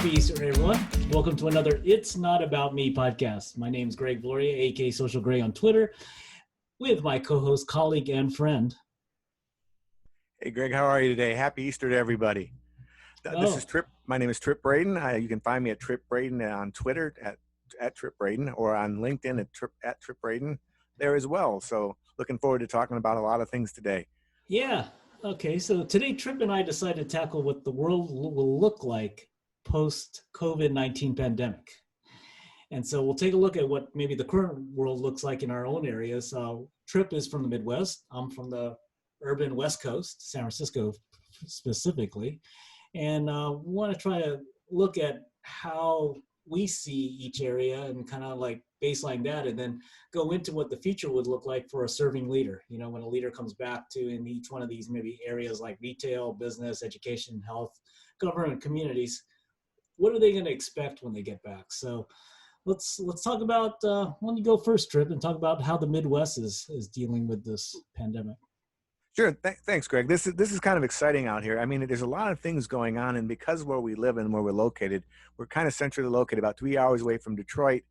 Happy Easter, everyone. Welcome to another It's Not About Me podcast. My name is Viloria, aka Social Gray on Twitter, with my co-host, colleague, and friend. Hey, Greg, how are you today? Happy Easter to everybody. This is Tripp. My name is Tripp Braden. You can find me at Tripp Braden on Twitter at Tripp Braden, or on LinkedIn at Tripp Braden there as well. So looking forward to talking about a lot of things today. Yeah. Okay. So today, Tripp and I decided to tackle what the world will look like post COVID-19 pandemic. And so we'll take a look at what maybe the current world looks like in our own areas. Tripp is from the Midwest. I'm from the urban West Coast, San Francisco specifically. And we want to try to look at how we see each area and kind of like baseline that, and then go into what the future would look like for a serving leader. You know, when a leader comes back to in each one of these maybe areas like retail, business, education, health, government, communities, what are they going to expect when they get back? So let's talk about, why don't you go first, Tripp, and talk about how the Midwest is dealing with this pandemic. Sure. Thanks, Greg. This is kind of exciting out here. I mean, there's a lot of things going on, and because where we live and where we're located, we're kind of centrally located, about 3 hours away from Detroit,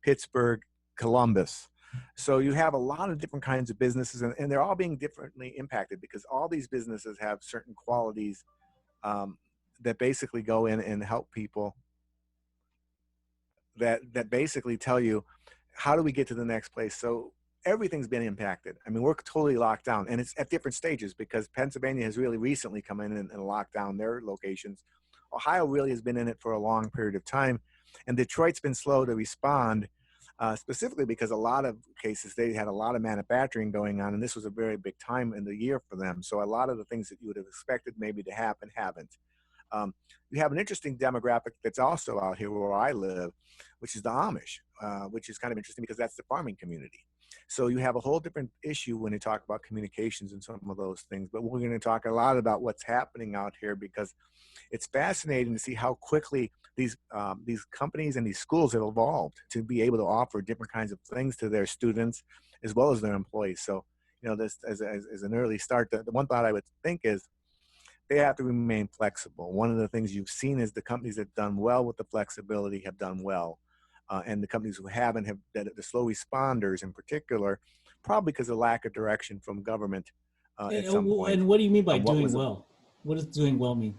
Pittsburgh, Columbus. So you have a lot of different kinds of businesses, and they're all being differently impacted because all these businesses have certain qualities that basically go in and help people, that basically tell you, how do we get to the next place? So everything's been impacted. I mean, we're totally locked down, and it's at different stages because Pennsylvania has really recently come in and locked down their locations. Ohio really has been in it for a long period of time, and Detroit's been slow to respond, specifically because a lot of cases, they had a lot of manufacturing going on, and this was a very big time in the year for them. So a lot of the things that you would have expected maybe to happen haven't. You have an interesting demographic that's also out here where I live, which is the Amish, which is kind of interesting because that's the farming community. So you have a whole different issue when you talk about communications and some of those things. But we're going to talk a lot about what's happening out here because it's fascinating to see how quickly these companies and these schools have evolved to be able to offer different kinds of things to their students as well as their employees. So, you know, this as an early start, the one thought I would think is they have to remain flexible. One of the things you've seen is the companies that have done well with the flexibility have done well. And the companies who haven't, the slow responders in particular, probably because of lack of direction from government at some point. And what do you mean by doing well? What does doing well mean?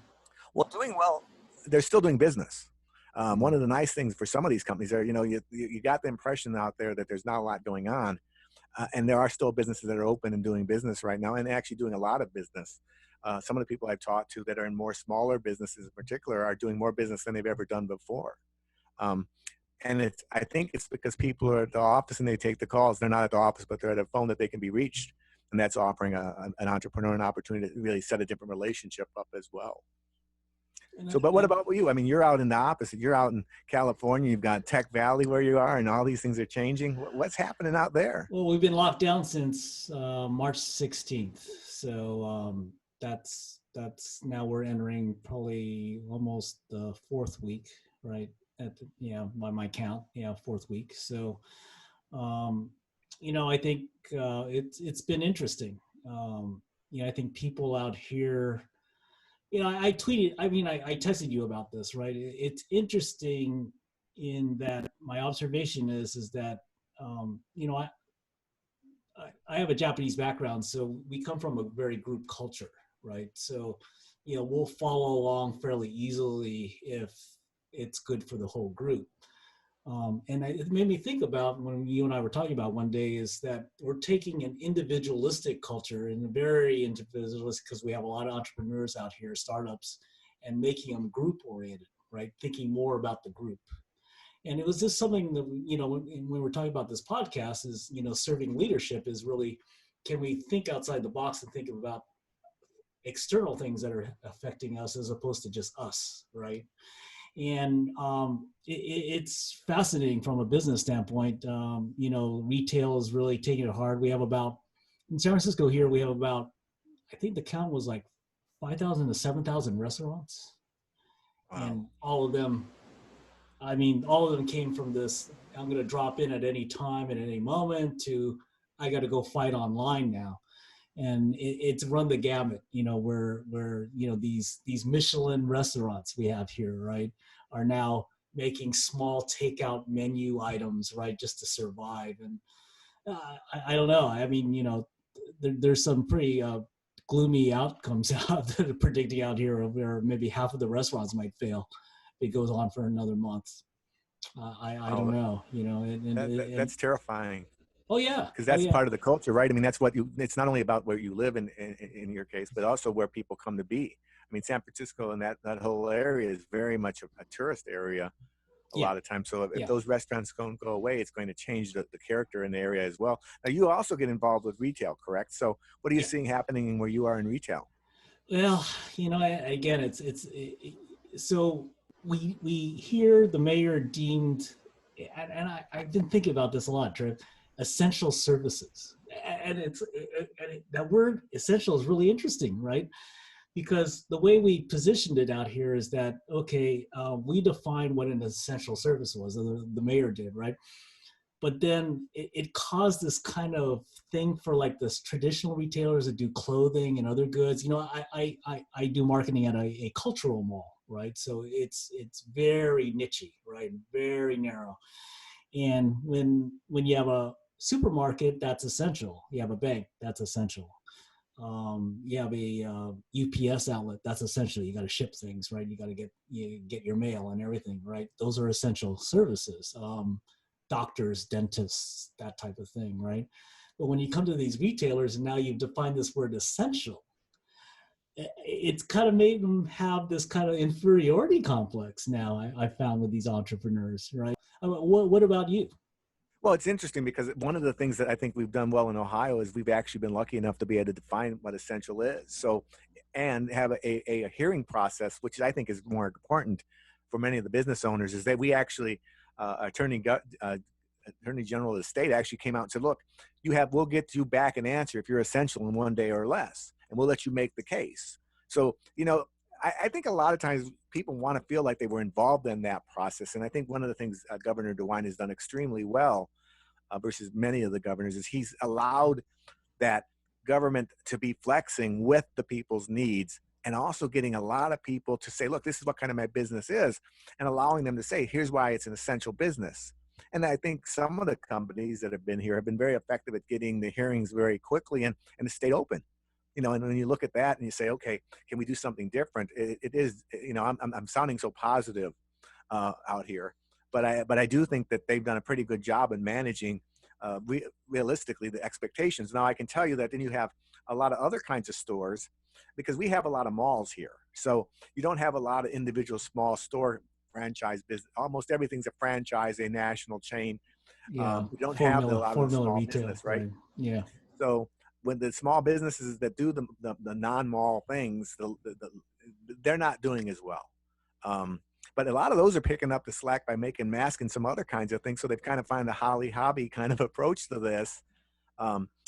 Well, doing well, they're still doing business. One of the nice things for some of these companies are, you know, you got the impression out there that there's not a lot going on. And there are still businesses that are open and doing business right now and actually doing a lot of business. Some of the people I've talked to that are in more smaller businesses in particular are doing more business than they've ever done before. And I think it's because people are at the office and they take the calls. They're not at the office, but they're at a phone that they can be reached. And that's offering an entrepreneur an opportunity to really set a different relationship up as well. So, but what about you? I mean, you're out in the opposite. You're out in California. You've got Tech Valley where you are, and all these things are changing. What's happening out there? Well, we've been locked down since March 16th. So that's now we're entering probably almost the fourth week, right? By my count, fourth week. So, I think it's been interesting. I think people out here, I tweeted, I texted you about this, right? It's interesting in that my observation is that, I have a Japanese background, so we come from a very group culture, right? So, we'll follow along fairly easily if it's good for the whole group. And it made me think about when you and I were talking about one day is that we're taking an individualistic culture and a very individualistic, because we have a lot of entrepreneurs out here, startups, and making them group oriented, right? Thinking more about the group. And it was just something that, when we were talking about this podcast is, serving leadership is really, can we think outside the box and think about external things that are affecting us as opposed to just us, right? And it's fascinating from a business standpoint. Retail is really taking it hard. We have in San Francisco here, we have about, I think the count was like 5,000 to 7,000 restaurants. Wow. And all of them came from this, I'm going to drop in at any time, at any moment, to I got to go fight online now. and it's run the gamut. Where these Michelin restaurants we have here, right, are now making small takeout menu items, right, just to survive. And I don't know. I mean, there's some pretty gloomy outcomes out that are predicting out here, where maybe half of the restaurants might fail if it goes on for another month. I don't Oh, know. that's terrifying. Oh yeah, Because oh that's yeah, part of the culture, right? I mean, that's what it's not only about where you live in your case, but also where people come to be. I mean, San Francisco and that whole area is very much a tourist area a yeah, lot of times. So if yeah, those restaurants don't go away, it's going to change the character in the area as well. Now, you also get involved with retail, correct? So what are you yeah. seeing happening where you are in retail? Well, again, so we hear the mayor deemed, and I've been thinking about this a lot, Tripp, essential services, and that word essential is really interesting, right? Because the way we positioned it out here is that, okay, we defined what an essential service was, the mayor did, right? But then it caused this kind of thing for like this traditional retailers that do clothing and other goods. I do marketing at a cultural mall, right? So it's very nichey, right? Very narrow. And when you have a supermarket, that's essential. You have a bank, that's essential. You have a UPS outlet, that's essential. You got to ship things, right? You get your mail and everything, right? Those are essential services. Doctors, dentists, that type of thing, right? But when you come to these retailers and now you've defined this word essential, it's kind of made them have this kind of inferiority complex now. I found with these entrepreneurs, right? What about you? Well, it's interesting because one of the things that I think we've done well in Ohio is we've actually been lucky enough to be able to define what essential is. So, and have a hearing process, which I think is more important for many of the business owners, is that we actually, Attorney General of the state actually came out and said, look, we'll get you back an answer if you're essential in 1 day or less, and we'll let you make the case. So, I think a lot of times people want to feel like they were involved in that process. And I think one of the things Governor DeWine has done extremely well versus many of the governors is he's allowed that government to be flexing with the people's needs, and also getting a lot of people to say, look, this is what kind of my business is, and allowing them to say, here's why it's an essential business. And I think some of the companies that have been here have been very effective at getting the hearings very quickly and stayed open. And when you look at that and you say, okay, can we do something different? It is, I'm sounding so positive out here, but I do think that they've done a pretty good job in managing realistically the expectations. Now I can tell you that then you have a lot of other kinds of stores, because we have a lot of malls here, so you don't have a lot of individual small store franchise business. Almost everything's a franchise, a national chain. Yeah, We don't have a lot of the formula small retail, business, right? right? Yeah, So when the small businesses that do the non-mall things, they're not doing as well. Um, but a lot of those are picking up the slack by making masks and some other kinds of things. So they've kind of found a holly hobby kind of approach to this,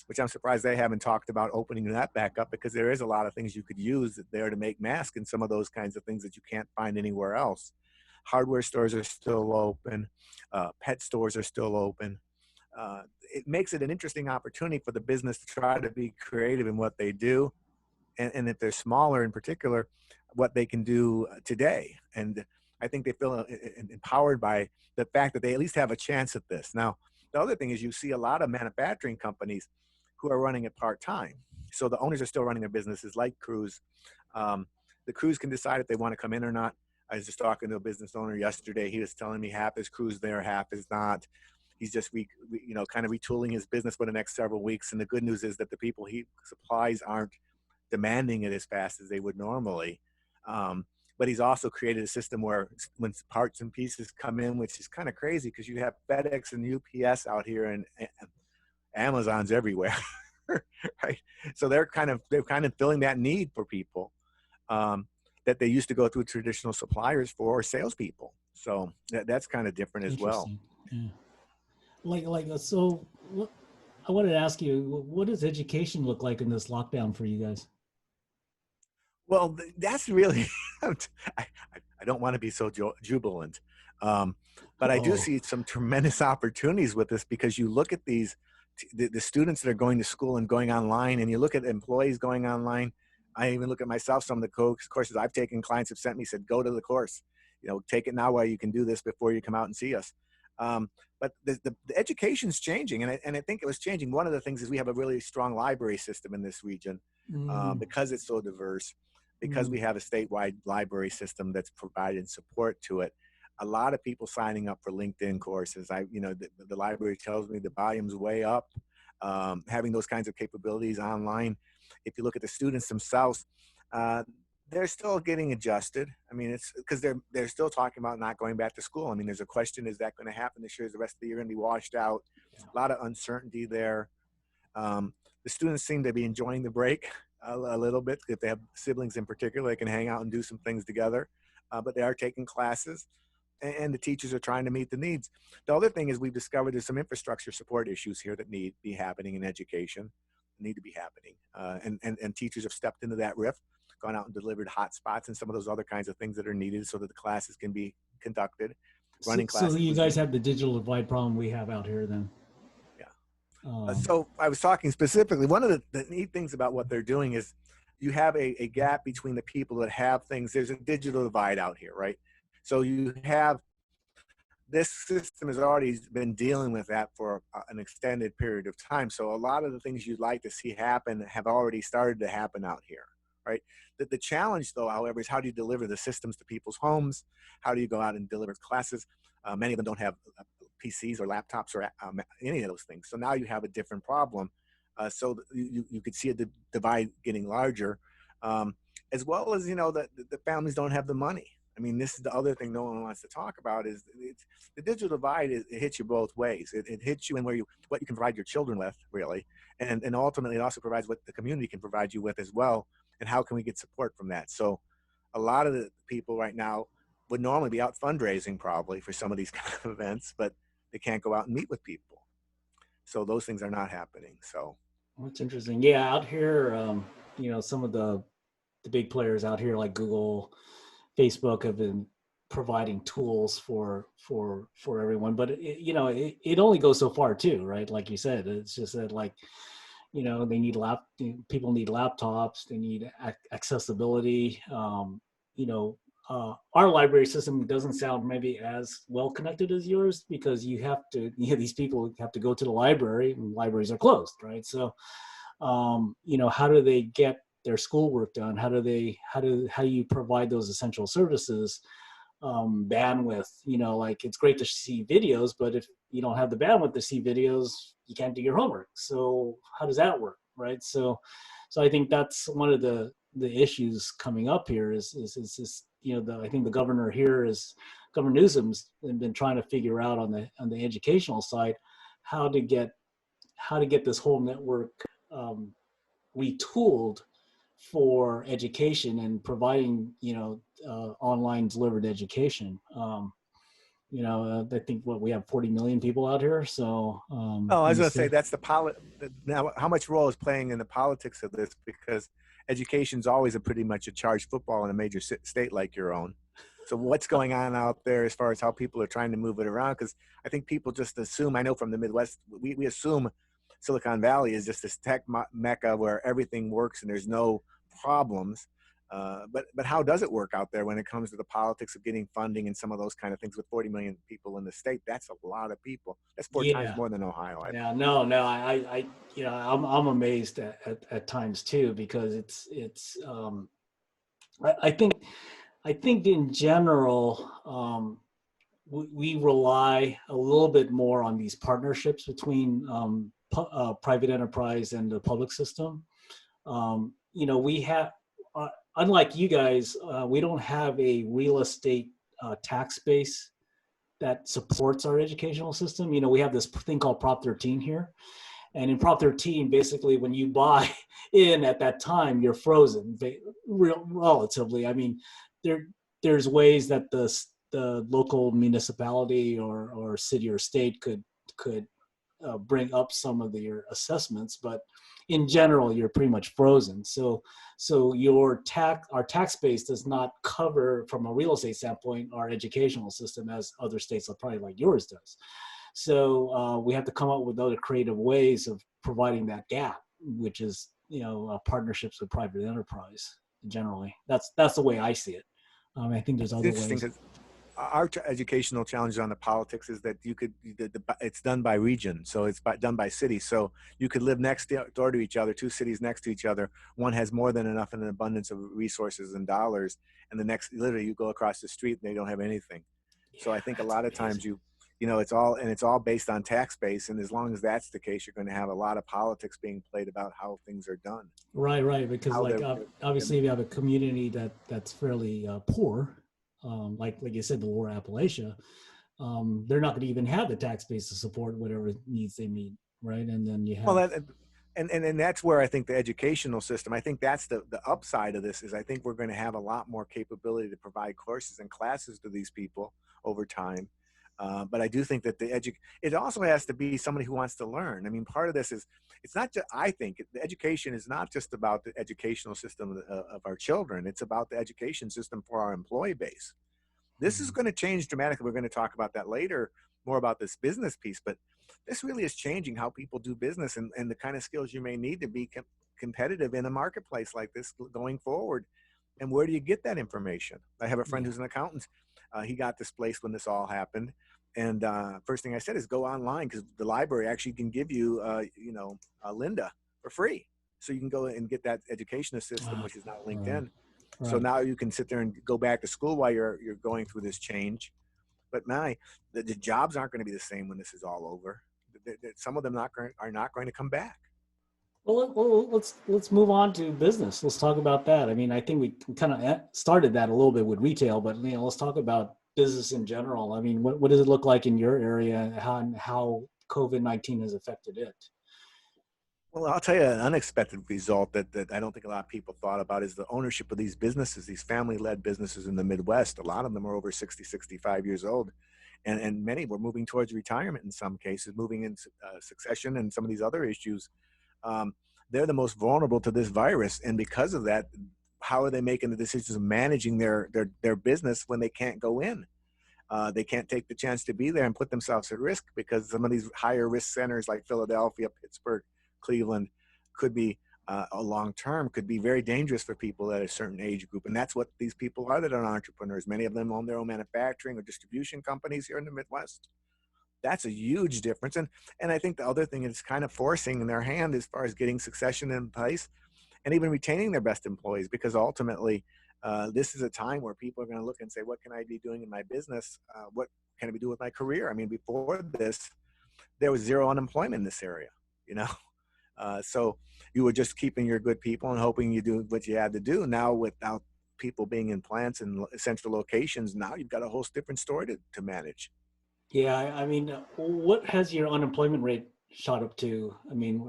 which I'm surprised they haven't talked about opening that back up, because there is a lot of things you could use there to make masks and some of those kinds of things that you can't find anywhere else. Hardware stores are still open. Pet stores are still open. It makes it an interesting opportunity for the business to try to be creative in what they do, and if they're smaller in particular, what they can do today. And I think they feel empowered by the fact that they at least have a chance at this. Now, the other thing is you see a lot of manufacturing companies who are running it part-time. So the owners are still running their businesses like crews. The crews can decide if they want to come in or not. I was just talking to a business owner yesterday. He was telling me half his crew's there, half is not. He's just kind of retooling his business for the next several weeks. And the good news is that the people he supplies aren't demanding it as fast as they would normally. But he's also created a system where when parts and pieces come in, which is kind of crazy because you have FedEx and UPS out here and Amazon's everywhere, right? So they're kind of filling that need for people that they used to go through traditional suppliers for, or salespeople. So that's kind of different as well. interesting. Yeah. So I wanted to ask you, what does education look like in this lockdown for you guys? Well, that's really, I don't want to be so jubilant, but I do Oh, see some tremendous opportunities with this, because you look at these the students that are going to school and going online, and you look at employees going online. I even look at myself. Some of the courses I've taken, clients have sent me, said, go to the course, take it now while you can do this before you come out and see us. But the education's changing, and I think it was changing. One of the things is we have a really strong library system in this region, because it's so diverse, because we have a statewide library system that's provided support to it. A lot of people signing up for LinkedIn courses. The library tells me the volume's way up, having those kinds of capabilities online. If you look at the students themselves, they're still getting adjusted. I mean, it's because they're still talking about not going back to school. I mean, there's a question, is that going to happen this year? Is the rest of the year going to be washed out? Yeah. A lot of uncertainty there. The students seem to be enjoying the break a little bit. If they have siblings in particular, they can hang out and do some things together, but they are taking classes, and the teachers are trying to meet the needs. The other thing is we've discovered there's some infrastructure support issues here that need to be happening in education, and teachers have stepped into that rift, gone out and delivered hotspots and some of those other kinds of things that are needed so that the classes can be conducted. Running classes. So you guys have the digital divide problem we have out here then? Yeah. So I was talking specifically, one of the neat things about what they're doing is you have a gap between the people that have things. There's a digital divide out here, right? So you have, this system has already been dealing with that for an extended period of time. So a lot of the things you'd like to see happen have already started to happen out here, right? The challenge, though, however, is how do you deliver the systems to people's homes? How do you go out and deliver classes? Many of them don't have PCs or laptops or any of those things. So now you have a different problem. So you could see a divide getting larger, as well as, the families don't have the money. I mean, this is the other thing no one wants to talk about is the digital divide. It hits you both ways. It hits you in what you can provide your children with, really. And ultimately, it also provides what the community can provide you with as well. And how can we get support from that? So a lot of the people right now would normally be out fundraising probably for some of these kind of events, but they can't go out and meet with people. So those things are not happening. So that's interesting. Yeah, out here, some of the big players out here like Google, Facebook have been providing tools for everyone, but it only goes so far too, right? Like you said, it's just that they need people need laptops, they need accessibility. Our library system doesn't sound maybe as well connected as yours because you have to, these people have to go to the library and libraries are closed, right? So, how do they get their schoolwork done? How do you provide those essential services? Bandwidth, it's great to see videos, but if you don't have the bandwidth to see videos, you can't do your homework. So how does that work, right? So I think that's one of the issues coming up here is I think the governor here Governor Newsom's been trying to figure out on the educational side how to get this whole network retooled for education and providing online delivered education. I think we have 40 million people out here. So I was going to say that's now how much role is playing in the politics of this, because education's always pretty much a charged football in a major state like your own. So what's going on out there as far as how people are trying to move it around? Because I think people just assume, I know from the Midwest, we assume Silicon Valley is just this tech mecca where everything works and there's no problems. But how does it work out there when it comes to the politics of getting funding and some of those kind of things? With 40 million people in the state, that's a lot of people. That's four times more than Ohio. I'm amazed at times too, because it's I think in general we rely a little bit more on these partnerships between private enterprise and the public system. We have, unlike you guys, we don't have a real estate tax base that supports our educational system. We have this thing called Prop 13 here. And in Prop 13, basically, when you buy in at that time, you're frozen, relatively. I mean, there's ways that the local municipality or city or state could bring up some of your assessments, but in general, you're pretty much frozen. So our tax base does not cover, from a real estate standpoint, our educational system as other states, probably like yours does. So we have to come up with other creative ways of providing that gap, which is, partnerships with private enterprise generally. That's the way I see it. I think there's It's other interesting ways. because our educational challenges on the politics is that it's done by region, so it's done by city. So you could live next door to each other, two cities next to each other. One has more than enough and an abundance of resources and dollars, and the next, literally, you go across the street and they don't have anything. So Yeah, I think a that's lot of times amazing. it's all based on tax base, and as long as that's the case, you're going to have a lot of politics being played about how things are done, Right. Because how like they're obviously, if you have a community that's fairly poor, like you said, the lower Appalachia, they're not going to even have the tax base to support whatever needs they meet, right? And then you well, have, and that's where I think the educational system, I think that's the upside of this, is I think we're going to have a lot more capability to provide courses and classes to these people over time. But I do think that it also has to be somebody who wants to learn. I mean, part of this is, it's not just, I think the education is not just about the educational system of our children. It's about the education system for our employee base. This is going to change dramatically. We're going to talk about that later, more about this business piece, but this really is changing how people do business, and the kind of skills you may need to be competitive in a marketplace like this going forward. And where do you get that information? I have a friend yeah. who's an accountant. He got displaced when this all happened. And first thing I said is go online, because the library actually can give you, Linda for free. So you can go and get that educational system, Ah, which is now right, LinkedIn. So right. now you can sit there and go back to school while you're going through this change. But the jobs aren't going to be the same when this is all over. Some of them are not going to come back. Well, let's move on to business. Let's talk about that. I mean, I think we kind of started that a little bit with retail, but let's talk about business in general. I mean, what does it look like in your area, and how COVID-19 has affected it? Well, I'll tell you an unexpected result that I don't think a lot of people thought about is the ownership of these businesses, these family-led businesses in the Midwest. A lot of them are over 60, 65 years old, and many were moving towards retirement in some cases, moving in succession and some of these other issues. Um, they're the most vulnerable to this virus, and because of that, how are they making the decisions of managing their business when they can't go in? They can't take the chance to be there and put themselves at risk, because some of these higher risk centers like Philadelphia, Pittsburgh, Cleveland could be a long term, could be very dangerous for people at a certain age group. And that's what these people are that are entrepreneurs. Many of them own their own manufacturing or distribution companies here in the Midwest. That's a huge difference. And I think the other thing is kind of forcing in their hand as far as getting succession in place and even retaining their best employees, because ultimately this is a time where people are going to look and say, what can I be doing in my business? What can I be doing with my career? I mean, before this, there was zero unemployment in this area, you know? So you were just keeping your good people and hoping you do what you had to do. Now, without people being in plants and central locations, now you've got a whole different story to manage. Yeah, I mean, what has your unemployment rate shot up to? I mean,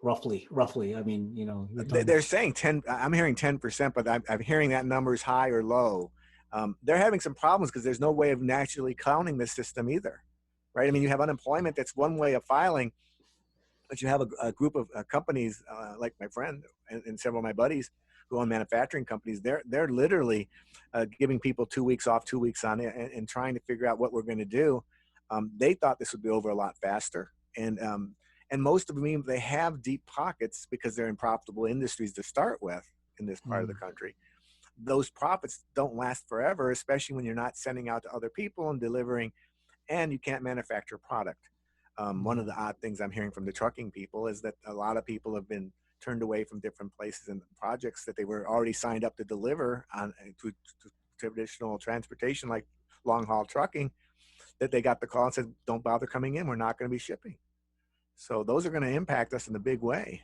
roughly. I mean, you're talking. They're saying 10, I'm hearing 10%, but I'm hearing that number is high or low. They're having some problems because there's no way of naturally counting the system either, right? I mean, you have unemployment, that's one way of filing, but you have a group of companies like my friend and several of my buddies who own manufacturing companies. They're literally giving people 2 weeks off, 2 weeks on, and trying to figure out what we're going to do. They thought this would be over a lot faster, and most of them, they have deep pockets because they're in profitable industries to start with in this part of the Mm, country. Those profits don't last forever, especially when you're not sending out to other people and delivering, and you can't manufacture product. One of mm. the odd things I'm hearing from the trucking people is that a lot of people have been turned away from different places and projects that they were already signed up to deliver on to traditional transportation like long haul trucking, that they got the call and said, don't bother coming in, we're not going to be shipping. So those are going to impact us in a big way.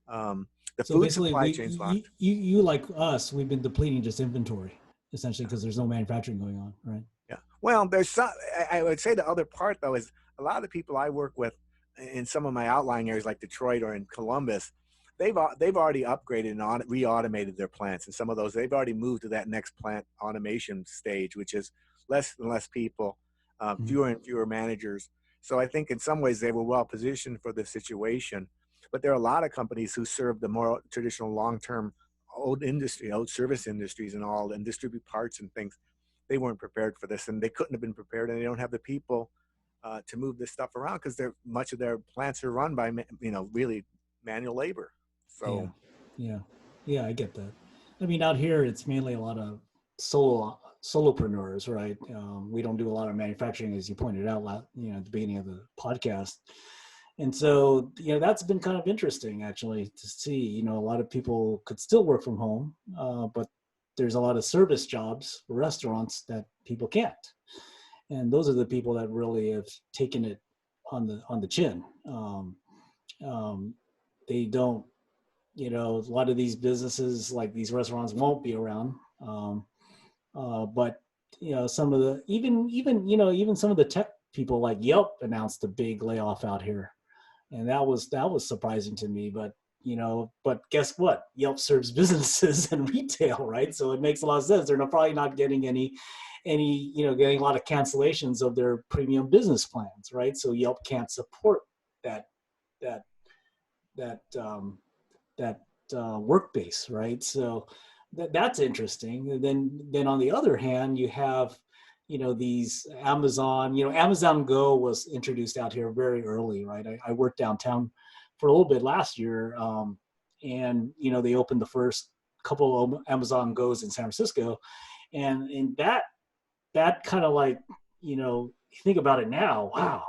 The So food basically, supply chain's locked. you like us, we've been depleting just inventory essentially because there's no manufacturing going on, right? Yeah. Well, there's some, I would say the other part though is a lot of the people I work with in some of my outlying areas like Detroit or in Columbus, they've already upgraded and re-automated their plants, and some of those they've already moved to that next plant automation stage, which is less and less people, Mhm. fewer and fewer managers. So I think in some ways they were well positioned for the situation, but there are a lot of companies who serve the more traditional long-term old service industries and all, and distribute parts and things. They weren't prepared for this, and they couldn't have been prepared, and they don't have the people to move this stuff around because they're much of their plants are run by really manual labor. Yeah, So yeah, yeah. I get that. I mean, out here it's mainly a lot of solopreneurs, right? We don't do a lot of manufacturing, as you pointed out, at the beginning of the podcast. And so, that's been kind of interesting actually to see. A lot of people could still work from home, but there's a lot of service jobs, restaurants that people can't, and those are the people that really have taken it on the chin. Um, they don't a lot of these businesses like these restaurants won't be around. But some of the even some of the tech people like Yelp announced a big layoff out here, and that was surprising to me. But guess what? Yelp serves businesses and retail, right? So it makes a lot of sense. They're probably not getting getting a lot of cancellations of their premium business plans, right? So Yelp can't support that that that that work base, right? So that's interesting. And then on the other hand, you have these Amazon. Amazon Go was introduced out here very early, right? I worked downtown for a little bit last year, and they opened the first couple of Amazon Goes in San Francisco, and in that kind of like you think about it now, wow,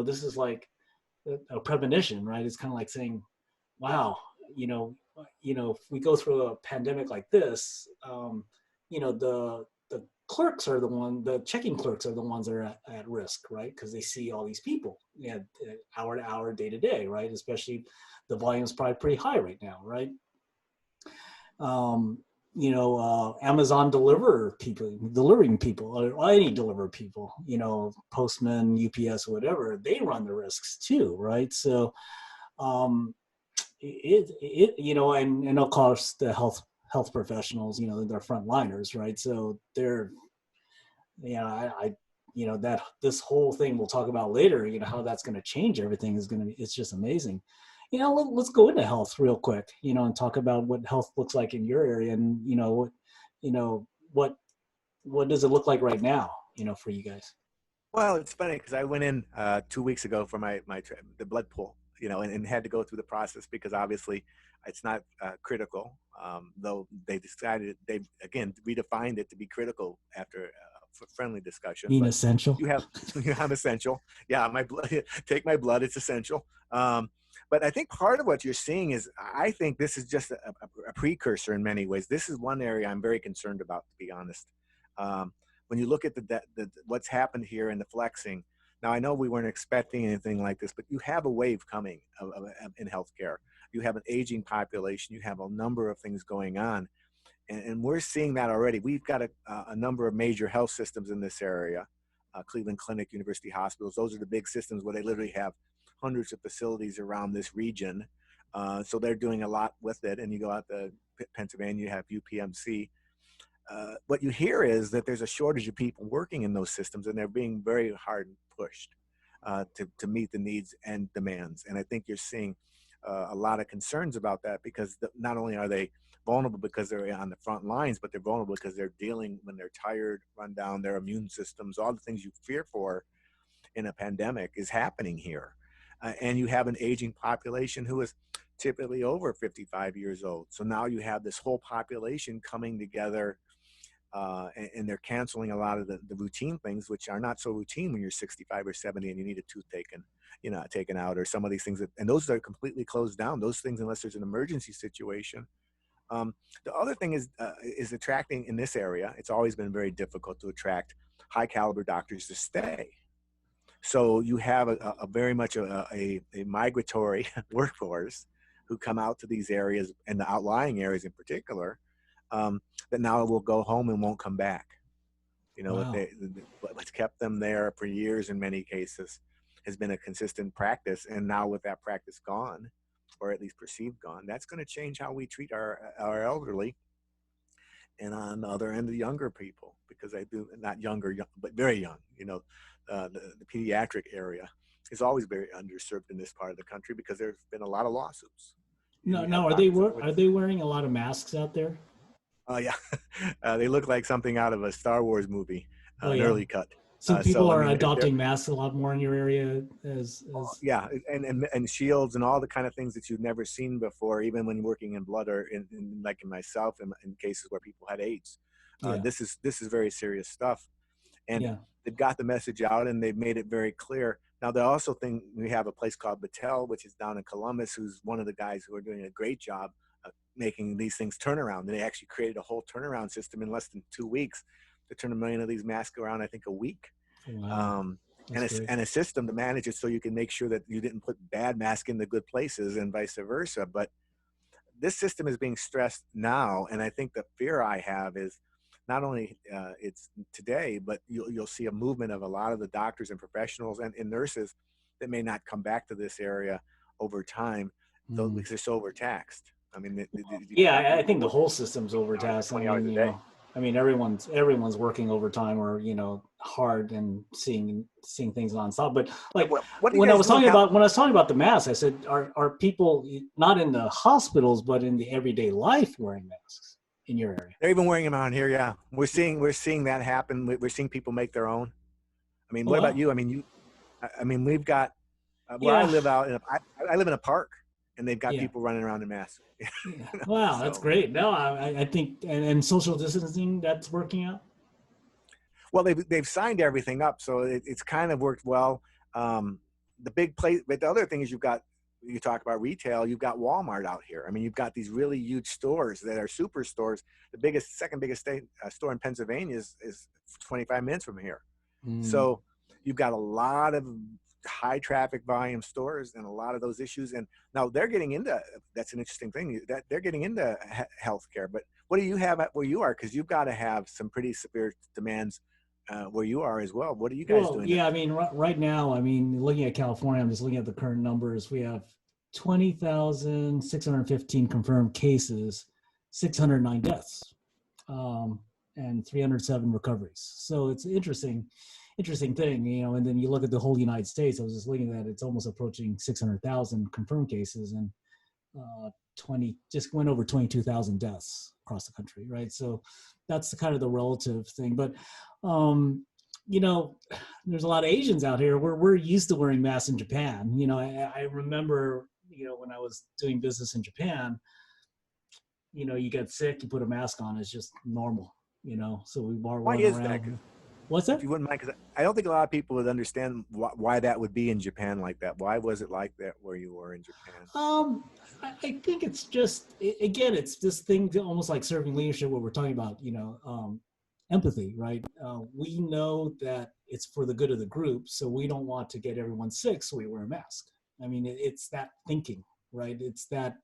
this is like a premonition, right? It's kind of like saying, wow, you know, if we go through a pandemic like this, the clerks are the checking clerks are the ones that are at risk, right? Because they see all these people, hour to hour, day to day, right? Especially the volume is probably pretty high right now, right? Um, Amazon delivering people, or any deliver people, postmen, UPS, whatever, they run the risks too, right? So, um, and of course the health professionals, they're frontliners, right? So they're, that this whole thing we'll talk about later, how that's going to change everything it's just amazing. Let's go into health real quick, and talk about what health looks like in your area, and you know, what what does it look like right now, for you guys? well, it's funny because I went in 2 weeks ago for the blood pool, and had to go through the process because obviously it's not critical. Though they decided they again redefined it to be critical after friendly discussion. Mean But essential? you have you have essential. Yeah, my blood. Take my blood. It's essential. But I think part of what you're seeing is I think this is just a precursor in many ways. This is one area I'm very concerned about, to be honest. Um, when you look at what's happened here in the flexing, now I know we weren't expecting anything like this, but you have a wave coming in healthcare. You have an aging population. You have a number of things going on, and we're seeing that already. We've got a number of major health systems in this area, Cleveland Clinic, University Hospitals. Those are the big systems where they literally have hundreds of facilities around this region. So they're doing a lot with it. And you go out to Pennsylvania, you have UPMC. What you hear is that there's a shortage of people working in those systems, and they're being very hard pushed to meet the needs and demands. And I think you're seeing a lot of concerns about that because not only are they vulnerable because they're on the front lines, but they're vulnerable because they're dealing when they're tired, run down, their immune systems, all the things you fear for in a pandemic is happening here. And you have an aging population who is typically over 55 years old. So now you have this whole population coming together, and they're canceling a lot of the routine things, which are not so routine when you're 65 or 70 and you need a tooth taken out, or some of these things and those are completely closed down. Those things, unless there's an emergency situation. The other thing is attracting in this area. It's always been very difficult to attract high caliber doctors to stay. So you have a very much a migratory workforce who come out to these areas and the outlying areas in particular, that now will go home and won't come back. Wow. What's kept them there for years in many cases has been a consistent practice. And now with that practice gone, or at least perceived gone, that's going to change how we treat our elderly. And on the other end, the younger people, because I do not younger, but very young, the pediatric area is always very underserved in this part of the country because there's been a lot of lawsuits. And No, you have no. Are doctors that are they wearing a lot of masks out there? oh yeah, they look like something out of a Star Wars movie, Oh an yeah. early cut. So people So I are mean, adopting masks a lot more in your area as yeah, and shields and all the kind of things that you've never seen before, even when working in blood or like in myself in cases where people had AIDS. yeah, This is very serious stuff, and yeah, they've got the message out and they've made it very clear. Now they also think we have a place called Battelle, which is down in Columbus, who's one of the guys who are doing a great job of making these things turn around. They actually created a whole turnaround system in less than 2 weeks to turn 1 million of these masks around, I think, a week. wow, um, that's great. and a system to manage it so you can make sure that you didn't put bad mask in the good places and vice versa. But this system is being stressed now, and I think the fear I have is not only it's today, but you'll see a movement of a lot of the doctors and professionals and nurses that may not come back to this area over time, though, Mm. because they're so overtaxed. I mean, you've Yeah, got I people think the working whole system's 18 hours or overtasked. 20 hours a day. I mean, everyone's working overtime or hard and seeing things nonstop. But like What do you guys do in when I was talking about the masks, I said, are people not in the hospitals but in the everyday life wearing masks in your area? They're even wearing them out here. Yeah, we're seeing that happen. We're seeing people make their own. I mean, Oh what about wow, you? I mean, I mean, we've got where I yeah, live out. I live in a park, and they've got yeah. people running around in masks. Yeah. Wow, that's So, great. No, I think and social distancing that's working out. well, they've signed everything up, so it's kind of worked well. Um, the big place, but the other thing is you talk about retail. You've got Walmart out here. I mean, you've got these really huge stores that are super stores. The second biggest store in Pennsylvania is 25 minutes from here. Mm. So you've got a lot of high traffic volume stores and a lot of those issues. And now they're getting into, that's an interesting thing, that they're getting into healthcare. But what do you have at where you are? Because you've got to have some pretty severe demands where you are as well. What are you guys Well, doing? yeah, I mean, right now, I mean, looking at California, I'm just looking at the current numbers. We have 20,615 confirmed cases, 609 deaths, um, and 307 recoveries. So it's interesting thing, and then you look at the whole United States. I was just looking at it, it's almost approaching 600,000 confirmed cases and 20 just went over 22,000 deaths across the country, right? So that's the kind of the relative thing. But um, there's a lot of Asians out here. We're used to wearing masks in Japan. I remember, when I was doing business in Japan, you get sick, you put a mask on, it's just normal. So we are Why running is that? around. What's If that? you wouldn't mind, because I don't think a lot of people would understand why that would be in Japan like that. Why was it like that where you were in Japan? I think it's just again, it's this thing almost like serving leadership, what we're talking about, empathy, right? We know that it's for the good of the group, so we don't want to get everyone sick, so we wear a mask. I mean, it's that thinking, right? It's that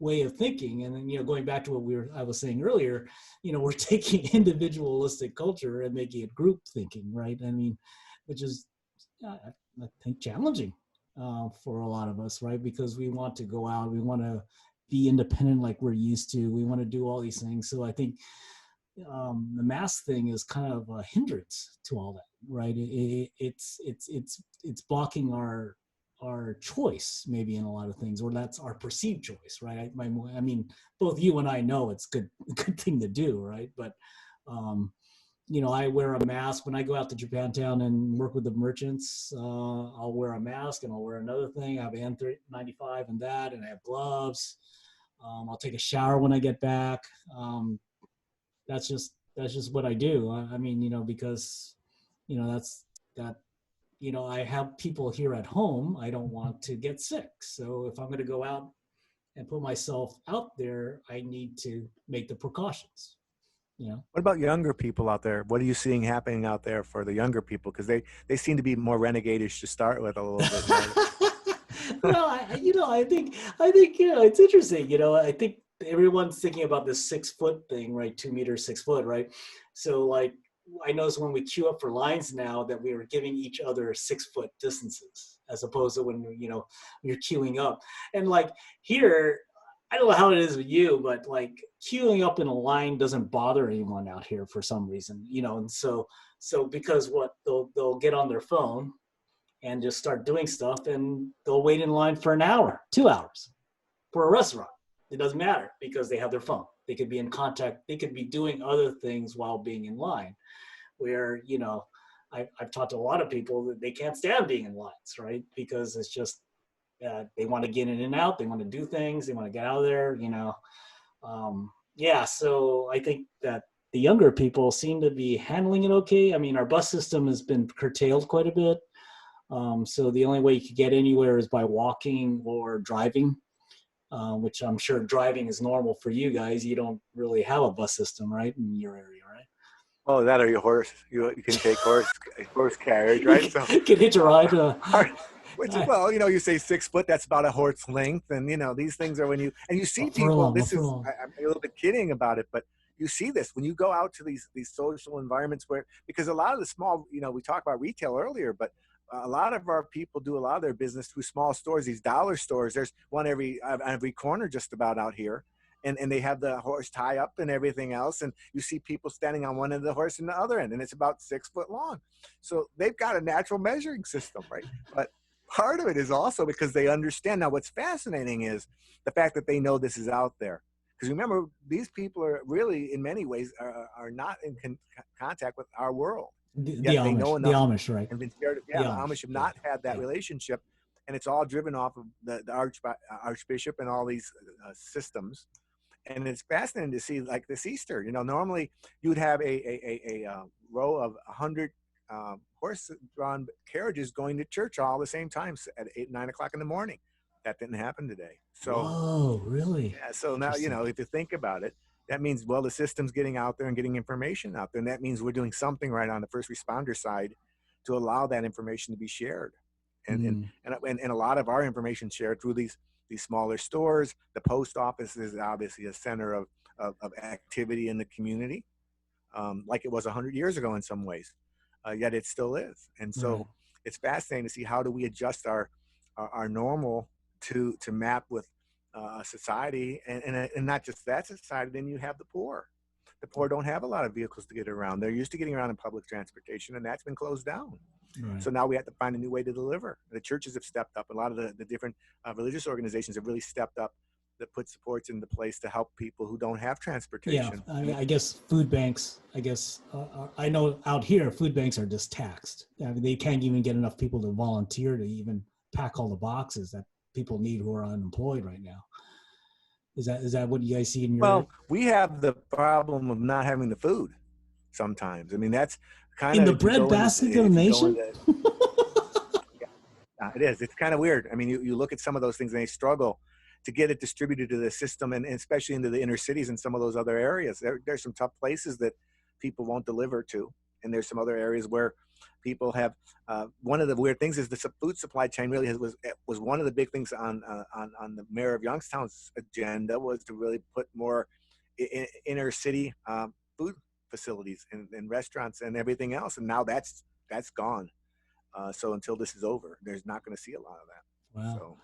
way of thinking, and then going back to what I was saying earlier, we're taking individualistic culture and making it group thinking, right? I mean, which is I think challenging for a lot of us, right? Because we want to go out, we want to be independent like we're used to, we want to do all these things. So I think the mask thing is kind of a hindrance to all that, right? It's blocking our choice maybe in a lot of things, or that's our perceived choice, right? I mean, both you and I know it's good thing to do, right? But I wear a mask when I go out to Japantown and work with the merchants. I'll wear a mask and I'll wear another thing. I have N95 and that, and I have gloves. I'll take a shower when I get back. That's just what I do. I mean, because that's that. I have people here at home. I don't want to get sick. So if I'm going to go out and put myself out there, I need to make the precautions. What about younger people out there? What are you seeing happening out there for the younger people? Because they seem to be more renegadish to start with a little bit more. Well, I think it's interesting. I think everyone's thinking about this 6 foot thing, right? 2 meters, 6 foot, right? So like, I noticed when we queue up for lines now that we were giving each other 6 foot distances, as opposed to when you're queuing up. And like here, I don't know how it is with you, but like queuing up in a line doesn't bother anyone out here for some reason, and so because what they'll get on their phone and just start doing stuff, and they'll wait in line for an hour, 2 hours for a restaurant. It doesn't matter because they have their phone. They could be in contact. They could be doing other things while being in line. Where I've talked to a lot of people that they can't stand being in lines, right? Because it's just they want to get in and out, they want to do things, they want to get out of there, yeah. So I think that the younger people seem to be handling it okay. I mean, our bus system has been curtailed quite a bit. So the only way you could get anywhere is by walking or driving, which I'm sure driving is normal for you guys. You don't really have a bus system, right, in your area, right? Oh, that or your horse. You can take horse carriage, You right? So can hitch a ride. which, well, you say 6 foot, that's about a horse length. And, these things are when you A see people, furlong, a this is, furlong. I'm a little bit kidding about it, but you see this when you go out to these social environments because a lot of the small, we talked about retail earlier, but a lot of our people do a lot of their business through small stores, these dollar stores. There's one every corner just about out here. And they have the horse tie up and everything else. And you see people standing on one end of the horse and the other end, and it's about 6 foot long. So they've got a natural measuring system, right? But part of it is also because they understand. Now, what's fascinating is the fact that they know this is out there. Because remember, these people are really, in many ways, are not in contact with our world. The Yet they Amish, know the enough Amish, right? and been scared. The Yeah, the Amish, Amish have yeah, not had that yeah. relationship. And it's all driven off of the Archbishop and all these systems. And it's fascinating to see, like this Easter. Normally you'd have a row of 100 horse-drawn carriages going to church all the same time at 8, 9 o'clock in the morning. That didn't happen today. So Whoa, really? yeah. So now Interesting. if you think about it, that means the system's getting out there and getting information out there, and that means we're doing something right on the first responder side to allow that information to be shared. And and Mm, and a lot of our information shared through these smaller stores. The post office is obviously a center of activity in the community, like it was 100 years ago in some ways, yet it still is. And right. so it's fascinating to see how do we adjust our normal to map with society, and not just that society. Then you have the poor. The poor don't have a lot of vehicles to get around. They're used to getting around in public transportation, and that's been closed down. Right. So now we have to find a new way to deliver. The churches have stepped up. A lot of the different religious organizations have really stepped up that put supports into place to help people who don't have Yeah, transportation. I And mean, I guess food banks. I guess I know out here, food banks are just taxed. I mean, they can't even get enough people to volunteer to even pack all the boxes that people need who are unemployed right now. Is that what you guys see in your area? well, we have the problem of not having the food sometimes. I mean, that's kind In of the bread basket of the if you go nation? into it is. It's kind of weird. I mean, you look at some of those things and they struggle to get it distributed to the system, and especially into the inner cities and some of those other areas. There's some tough places that people won't deliver to. And there's some other areas where people have, one of the weird things is the food supply chain really was one of the big things on the mayor of Youngstown's agenda, was to really put more inner city food facilities and restaurants and everything else. And now that's gone. So until this is over, there's not going to see a lot of that. Wow. So